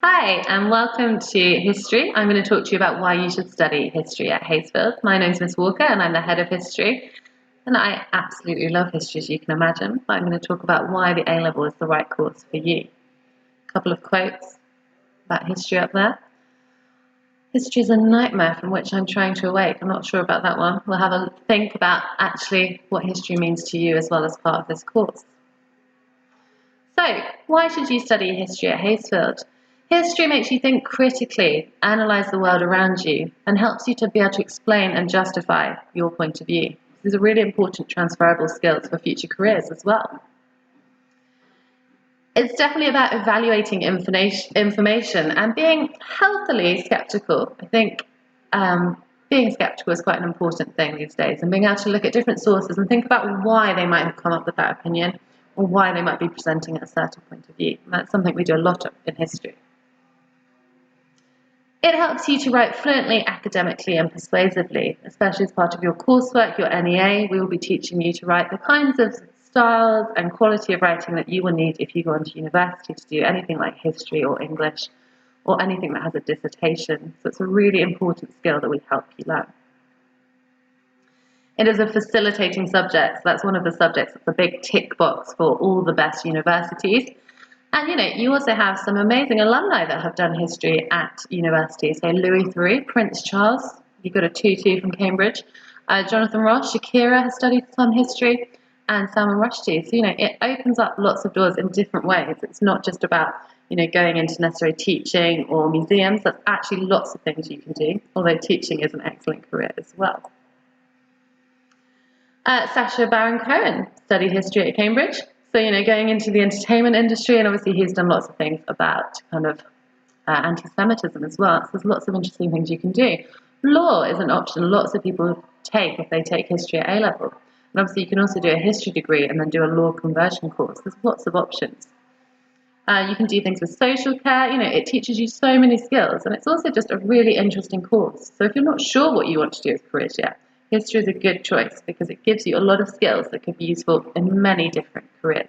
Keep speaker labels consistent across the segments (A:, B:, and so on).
A: Hi, and welcome to History. I'm going to talk to you about why you should study history at Hayesfield. My name's Miss Walker, and I'm the head of history. And I absolutely love history, as you can imagine. But I'm going to talk about why the A-level is the right course for you. A couple of quotes about history up there. History is a nightmare from which I'm trying to awake. I'm not sure about that one. We'll have a think about actually what history means to you as well as part of this course. So, why should you study history at Hayesfield? History makes you think critically, analyse the world around you, and helps you to be able to explain and justify your point of view. These are really important transferable skills for future careers as well. It's definitely about evaluating information and being healthily skeptical. I think being skeptical is quite an important thing these days, and being able to look at different sources and think about why they might have come up with that opinion or why they might be presenting a certain point of view. And that's something we do a lot of in history. It helps you to write fluently, academically and persuasively, especially as part of your coursework, your NEA. We will be teaching you to write the kinds of styles and quality of writing that you will need if you go on to university to do anything like history or English or anything that has a dissertation. So it's a really important skill that we help you learn. It is a facilitating subject, so that's one of the subjects that's a big tick box for all the best universities. And you also have some amazing alumni that have done history at university. So Louis III, Prince Charles, he got a 2-2 from Cambridge. Jonathan Ross, Shakira has studied some history, and Salman Rushdie. So it opens up lots of doors in different ways. It's not just about going into necessary teaching or museums. There's actually lots of things you can do, although teaching is an excellent career as well. Sacha Baron Cohen studied history at Cambridge. So, going into the entertainment industry, and obviously he's done lots of things about kind of anti-Semitism as well. So there's lots of interesting things you can do. Law is an option lots of people take if they take history at A-level. And obviously you can also do a history degree and then do a law conversion course. There's lots of options. You can do things with social care. It teaches you so many skills, and it's also just a really interesting course. So if you're not sure what you want to do as careers yet, history is a good choice because it gives you a lot of skills that could be useful in many different careers.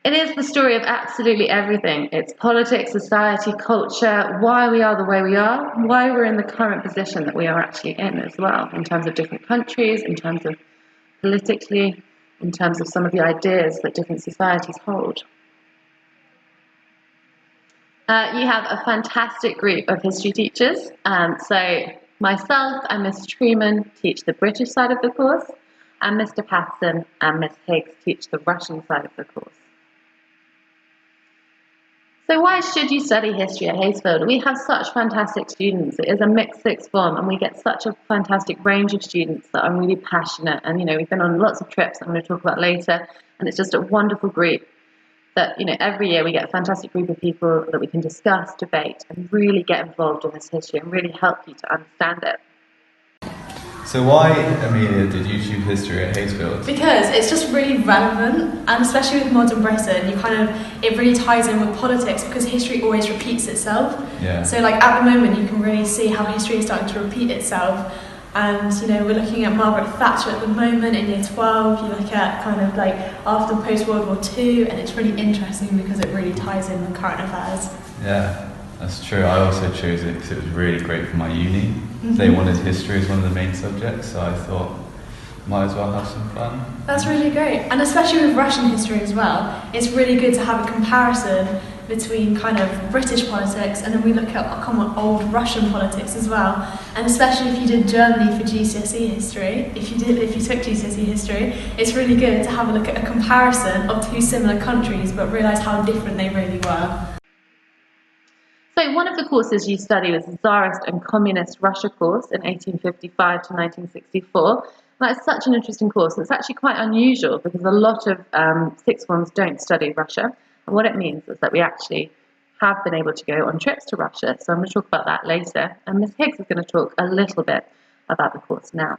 A: It is the story of absolutely everything. It's politics, society, culture, why we are the way we are, why we're in the current position that we are actually in as well, in terms of different countries, in terms of politically, in terms of some of the ideas that different societies hold. You have a fantastic group of history teachers. So myself and Miss Truman teach the British side of the course, and Mr. Patson and Miss Higgs teach the Russian side of the course. So why should you study history at Hayesfield? We have such fantastic students. It is a mixed sixth form, and we get such a fantastic range of students that are really passionate. And we've been on lots of trips I'm going to talk about later, and it's just a wonderful group that every year we get a fantastic group of people that we can discuss, debate, and really get involved in this history and really help you to understand it.
B: So why, Amelia, did you choose history at Hayesfield?
C: Because it's just really relevant, and especially with modern Britain, it really ties in with politics because history always repeats itself.
B: Yeah.
C: So at the moment you can really see how history is starting to repeat itself. And we're looking at Margaret Thatcher at the moment in year 12. You look at after post-World War II, and it's really interesting because it really ties in with current affairs.
B: Yeah, that's true. I also chose it because it was really great for my uni. Mm-hmm. They wanted history as one of the main subjects, so I thought might as well have some fun.
C: That's really great, and especially with Russian history as well. It's really good to have a comparison between kind of British politics, and then we look at common old Russian politics as well. And especially if you did Germany for GCSE history, if you took GCSE history, it's really good to have a look at a comparison of two similar countries, but realise how different they really were.
A: So one of the courses you study was the Tsarist and Communist Russia course in 1855 to 1964. That's such an interesting course. It's actually quite unusual because a lot of sixth forms don't study Russia. And what it means is that we actually have been able to go on trips to Russia. So I'm going to talk about that later. And Ms. Higgs is going to talk a little bit about the course now.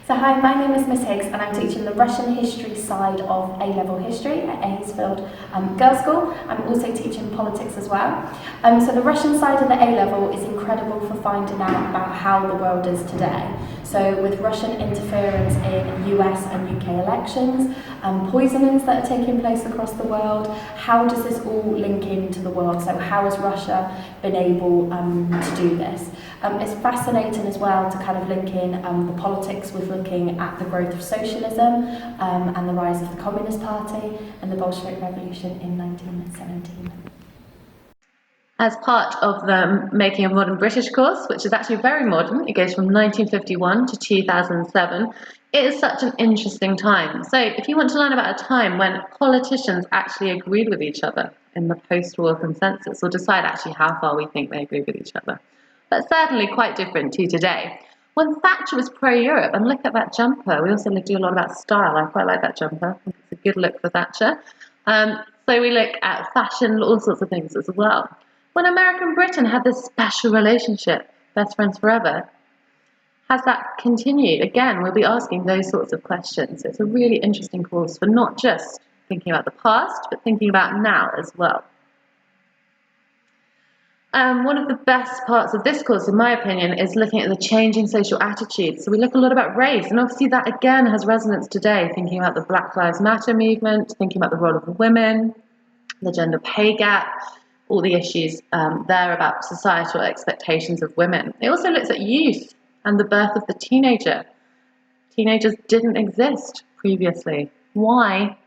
D: So hi, my name is Miss Higgs and I'm teaching the Russian history side of A-level history at Hayesfield Girls' School. I'm also teaching politics as well. So the Russian side of the A-level is incredible for finding out about how the world is today. So with Russian interference in US and UK elections, poisonings that are taking place across the world, how does this all link into the world? So how has Russia been able to do this? It's fascinating as well to kind of link in the politics with looking at the growth of socialism and the rise of the Communist Party and the Bolshevik Revolution in 1917.
A: As part of the Making a Modern British course, which is actually very modern, it goes from 1951 to 2007, it is such an interesting time. So if you want to learn about a time when politicians actually agreed with each other in the post-war consensus, or decide actually how far we think they agree with each other, that's certainly quite different to today. When Thatcher was pro-Europe, and look at that jumper, we also do a lot about style. I quite like that jumper. I think it's a good look for Thatcher. So we look at fashion, all sorts of things as well. When America and Britain had this special relationship, best friends forever, has that continued? Again, we'll be asking those sorts of questions. It's a really interesting course for not just thinking about the past, but thinking about now as well. One of the best parts of this course, in my opinion, is looking at the changing social attitudes. So we look a lot about race, and obviously that again has resonance today, thinking about the Black Lives Matter movement, thinking about the role of women, the gender pay gap, all the issues there about societal expectations of women. It also looks at youth and the birth of the teenager. Teenagers didn't exist previously. Why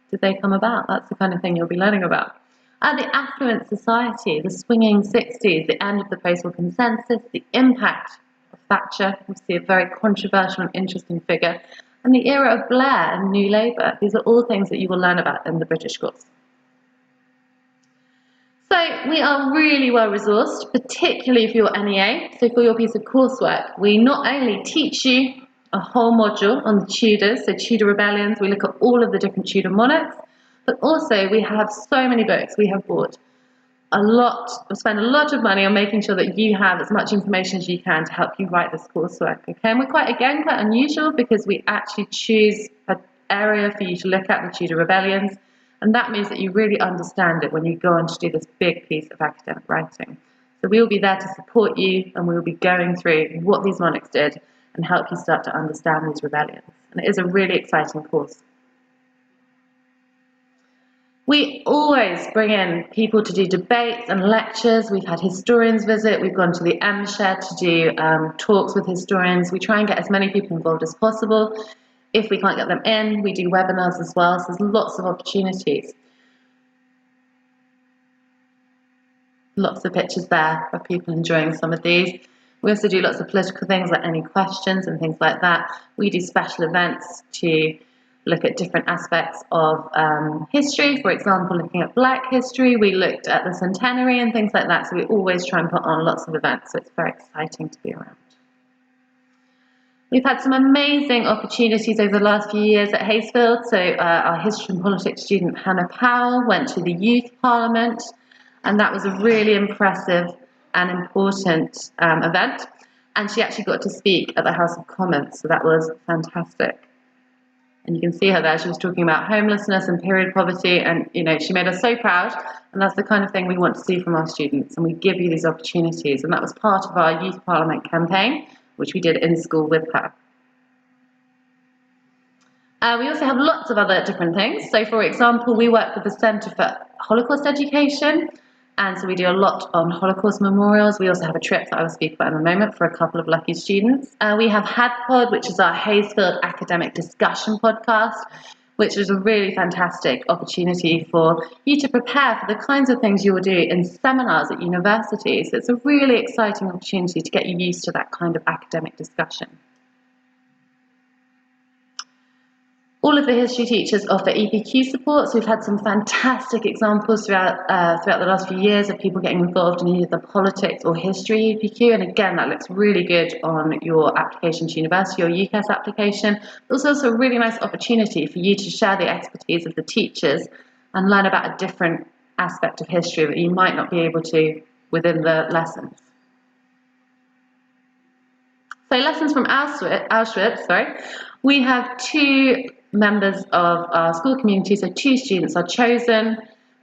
A: did they come about? That's the kind of thing you'll be learning about. The affluent society, the swinging 60s, the end of the post-war consensus, the impact of Thatcher, obviously a very controversial and interesting figure, and the era of Blair and New Labour. These are all things that you will learn about in the British course. So we are really well resourced, particularly for your NEA. So for your piece of coursework, we not only teach you a whole module on the Tudors, so Tudor rebellions, we look at all of the different Tudor monarchs, but also we have so many books. We have bought we spend a lot of money on making sure that you have as much information as you can to help you write this coursework. Okay, and we're quite unusual because we actually choose an area for you to look at, the Tudor rebellions, and that means that you really understand it when you go on to do this big piece of academic writing. So we will be there to support you, and we will be going through what these monarchs did and help you start to understand these rebellions. And it is a really exciting course. We always bring in people to do debates and lectures. We've had historians visit. We've gone to the M-Shed to do talks with historians. We try and get as many people involved as possible. If we can't get them in, we do webinars as well. So there's lots of opportunities. Lots of pictures there of people enjoying some of these. We also do lots of political things, like any questions and things like that. We do special events to look at different aspects of history. For example, looking at Black history, we looked at the centenary and things like that. So we always try and put on lots of events. So it's very exciting to be around. We've had some amazing opportunities over the last few years at Haysfield. So our history and politics student Hannah Powell went to the youth parliament, and that was a really impressive and important event. And she actually got to speak at the House of Commons, so that was fantastic. And you can see her there, she was talking about homelessness and period poverty, and she made us so proud, and that's the kind of thing we want to see from our students, and we give you these opportunities, and that was part of our Youth Parliament campaign, which we did in school with her. We also have lots of other different things. So for example, we work with the Centre for Holocaust Education, and so we do a lot on Holocaust memorials. We also have a trip that I will speak about in a moment for a couple of lucky students. We have HADPod, which is our Haysfield Academic Discussion Podcast, which is a really fantastic opportunity for you to prepare for the kinds of things you will do in seminars at universities. It's a really exciting opportunity to get you used to that kind of academic discussion. All of the history teachers offer EPQ support, so we've had some fantastic examples throughout the last few years of people getting involved in either politics or history EPQ, and again, that looks really good on your application to university or UCAS application. It's also a really nice opportunity for you to share the expertise of the teachers and learn about a different aspect of history that you might not be able to within the lessons. So lessons from Auschwitz, we have two members of our school community, so two students are chosen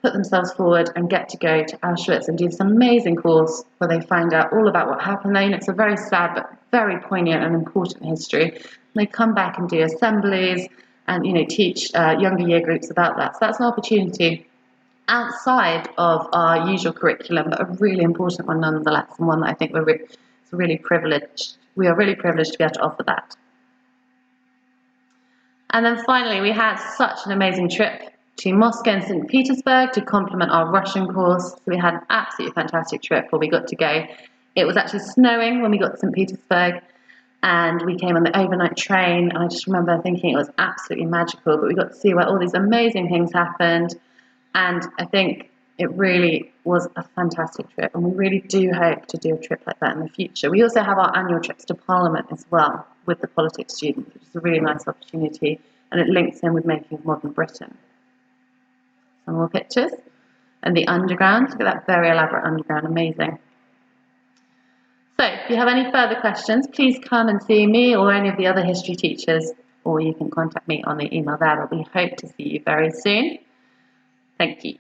A: put themselves forward and get to go to Auschwitz and do this amazing course where they find out all about what happened there. It's a very sad but very poignant and important history. And they come back and do assemblies and teach younger year groups about that. So that's an opportunity outside of our usual curriculum, but a really important one nonetheless, and one that I think we're really privileged. We are really privileged to be able to offer that. And then finally, we had such an amazing trip to Moscow and St. Petersburg to complement our Russian course. So we had an absolutely fantastic trip where we got to go. It was actually snowing when we got to St. Petersburg, and we came on the overnight train, and I just remember thinking it was absolutely magical, but we got to see where all these amazing things happened, and I think it really was a fantastic trip, and we really do hope to do a trip like that in the future. We also have our annual trips to Parliament as well with the politics students, which is a really nice opportunity, and it links in with Making of Modern Britain. Some more pictures. And the underground, look at that very elaborate underground, amazing. So if you have any further questions, please come and see me or any of the other history teachers, or you can contact me on the email there, but we hope to see you very soon. Thank you.